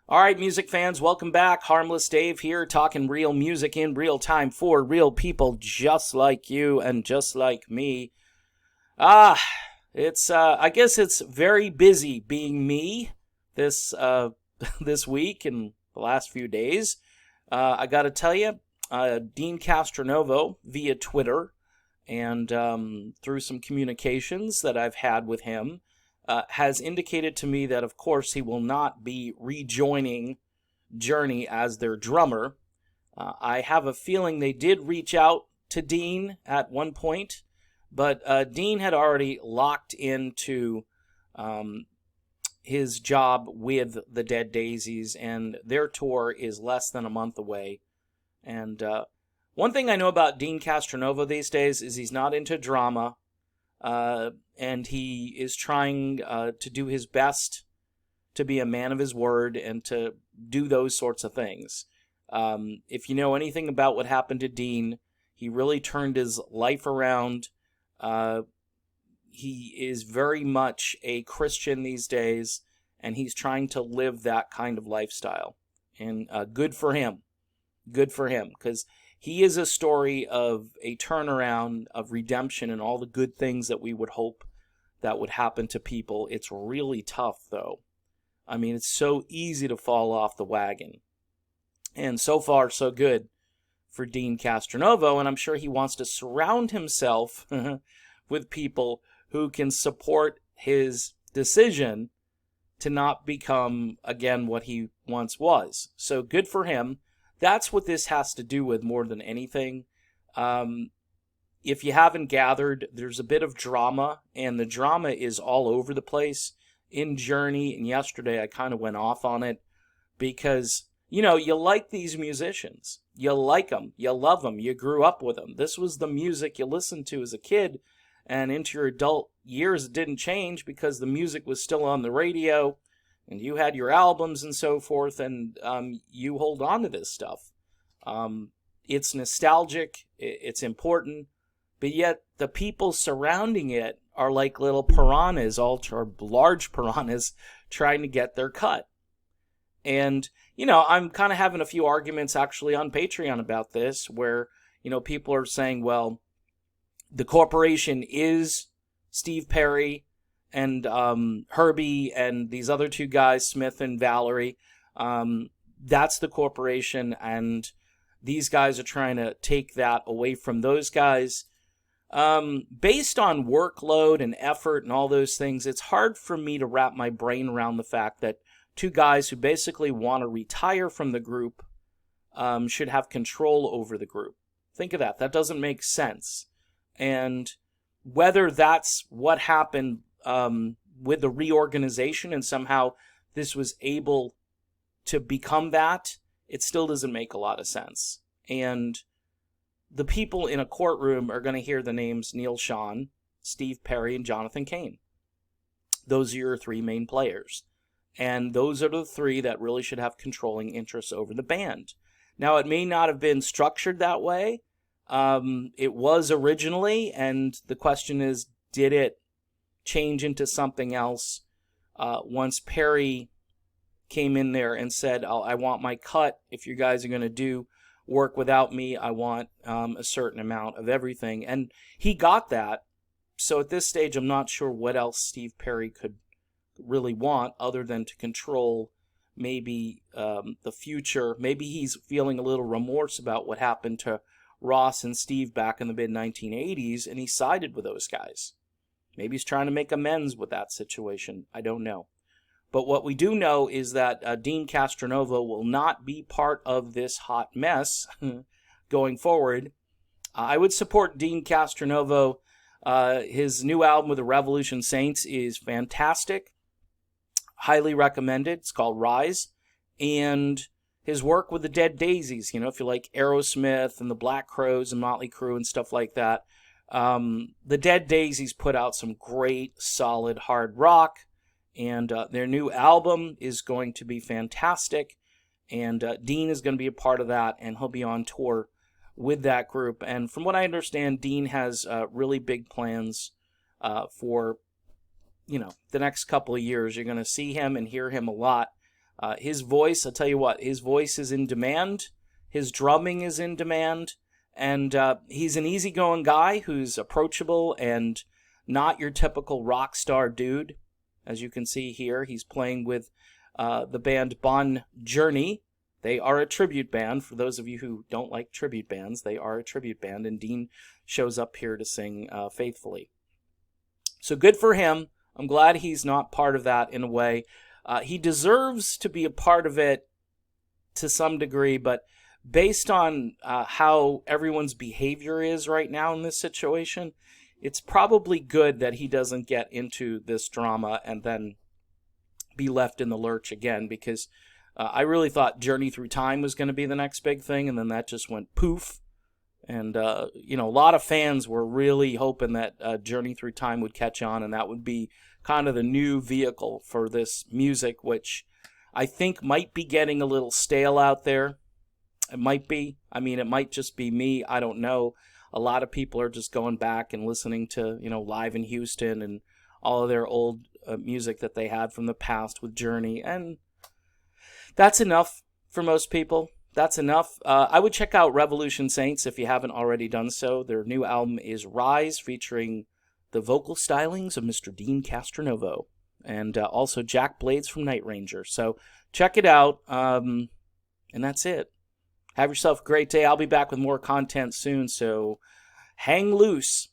All right, music fans, welcome back. Harmless Dave here, talking real music in real time for real people just like you and just like me. Ah, I guess it's very busy being me this, this week and the last few days. I gotta tell you, Deen Castronovo via Twitter and through some communications that I've had with him, has indicated to me that, of course, he will not be rejoining Journey as their drummer. I have a feeling they did reach out to Deen at one point, but Deen had already locked into his job with the Dead Daisies, and their tour is less than a month away. And one thing I know about Deen Castronovo these days is he's not into drama. And he is trying to do his best to be a man of his word and to do those sorts of things. If you know anything about what happened to Deen, he really turned his life around. He is very much a Christian these days, and he's trying to live that kind of lifestyle. And good for him. Good for him, because he is a story of a turnaround, of redemption, and all the good things that we would hope that would happen to people. It's really tough, though. I mean, it's so easy to fall off the wagon. And so far, so good for Deen Castronovo, and I'm sure he wants to surround himself with people who can support his decision to not become, again, what he once was. So good for him. That's what this has to do with more than anything. If you haven't gathered, there's a bit of drama, and the drama is all over the place in Journey. And yesterday I kind of went off on it because, you know, you like these musicians. You like them. You love them. You grew up with them. This was the music you listened to as a kid, and into your adult years it didn't change because the music was still on the radio. And you had your albums and so forth, and you hold on to this stuff. It's nostalgic, it's important, but yet the people surrounding it are like little piranhas, or large piranhas, trying to get their cut. And, you know, I'm kind of having a few arguments actually on Patreon about this, where, you know, people are saying, well, the corporation is Steve Perry and Herbie and these other two guys, Smith and Valerie. That's the corporation, and these guys are trying to take that away from those guys. Based on workload and effort and all those things, it's hard for me to wrap my brain around the fact that two guys who basically want to retire from the group should have control over the group. Think of that. That doesn't make sense. And whether that's what happened with the reorganization and somehow this was able to become that, it still doesn't make a lot of sense. And the people in a courtroom are going to hear the names Neil Schon, Steve Perry, and Jonathan Cain. Those are your three main players. And those are the three that really should have controlling interests over the band. Now, it may not have been structured that way. It was originally, and the question is, did it change into something else once Perry came in there and said, I want my cut. If you guys are going to do work without me, I want a certain amount of everything. And he got that. So at this stage, I'm not sure what else Steve Perry could really want other than to control maybe the future. Maybe he's feeling a little remorse about what happened to Ross and Steve back in the mid-1980s, and he sided with those guys. Maybe he's trying to make amends with that situation. I don't know. But what we do know is that Deen Castronovo will not be part of this hot mess going forward. I would support Deen Castronovo. His new album with the Revolution Saints is fantastic. Highly recommended. It's called Rise. And his work with the Dead Daisies, you know, if you like Aerosmith and the Black Crowes and Motley Crue and stuff like that. The Dead Daisies put out some great, solid, hard rock, and their new album is going to be fantastic, and Deen is going to be a part of that, and he'll be on tour with that group. And from what I understand, Deen has really big plans for, you know, the next couple of years. You're going to see him and hear him a lot His voice, I'll tell you what, his voice is in demand. His drumming is in demand. And he's an easygoing guy who's approachable and not your typical rock star dude. As you can see here, he's playing with the band Bon Journey. They are a tribute band. For those of you who don't like tribute bands, they are a tribute band, and Deen shows up here to sing faithfully. So good for him. I'm glad he's not part of that in a way. He deserves to be a part of it to some degree, but based on how everyone's behavior is right now in this situation, it's probably good that he doesn't get into this drama and then be left in the lurch again, because I really thought Journey Through Time was going to be the next big thing, and then that just went poof. And, a lot of fans were really hoping that Journey Through Time would catch on, and that would be kind of the new vehicle for this music, which I think might be getting a little stale out there. It might be. I mean, it might just be me. I don't know. A lot of people are just going back and listening to, Live in Houston and all of their old music that they had from the past with Journey, and that's enough for most people. That's enough. I would check out Revolution Saints if you haven't already done so. Their new album is Rise, featuring the vocal stylings of Mr. Deen Castronovo, and also Jack Blades from Night Ranger. So check it out, and that's it. Have yourself a great day. I'll be back with more content soon, so hang loose.